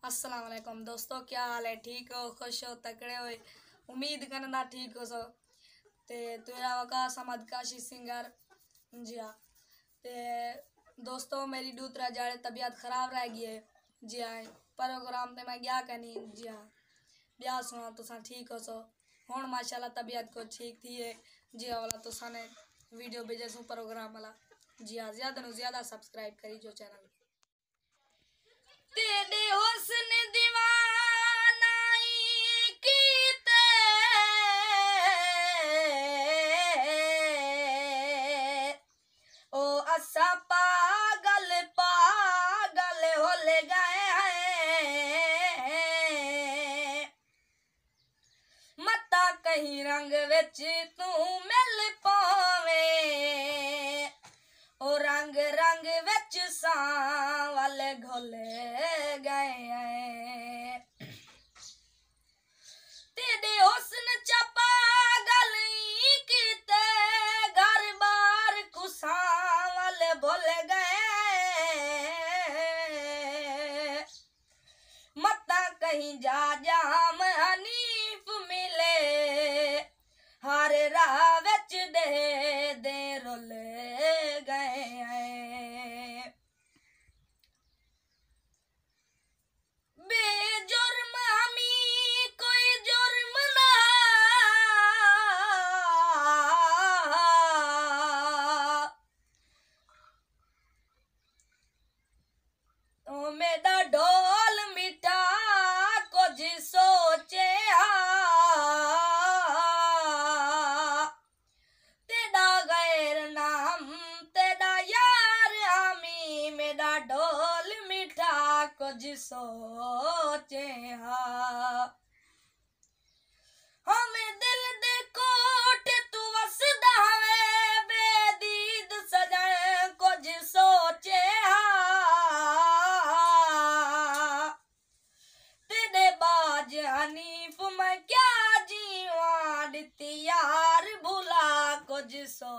अस्सलाम वालेकुम दोस्तों, क्या हाल है? ठीक हो, खुश हो, तकड़े हो? उम्मीद करना ठीक हो सो। ते तेरा वकास अहमद काशी सिंगर। जी हाँ। ते दोस्तों मेरी दूसरा जाड़े तबीयत खराब रह गई है। जी हाँ, प्रोग्राम ते मैं गया कनी। जी हाँ, ब्याह सुना तुसा ठीक हो सो। हुण माशाल्लाह तबीयत को ठीक थी है। जी हाँ, वाला तुसा ने वीडियो भेजे सो प्रोग्राम वाला। जी हाँ, ज़्यादा से ज़्यादा सब्सक्राइब करी जो चैनल। तेरे हुस्न दीवानाई कीते ओ असा पागल पागल होल गए हैं। मता कहीं रंग विच तू मिल पावे ओ रंग रंग विच सावल घुल गए। तेरे हुस्न च पागल कीते घर बार कुसावल भुल गए। मता कहीं जा जाम हनीफ मिले हर राह विच दे दे रुल गए। बेजुर्म हमी कोई जुर्म ना ओ मेरा ढोल मिठा कुछ सोचे तेरा गैर नाम तेरा यार हमी मेरा ढोल मिठा कुछ सोचे हमें दिल दे कोट तू वसदा है बेदीद सजन कुछ सोचे तेरे बाज हनीफ मैं क्या जीवा यार भुला कुछ सो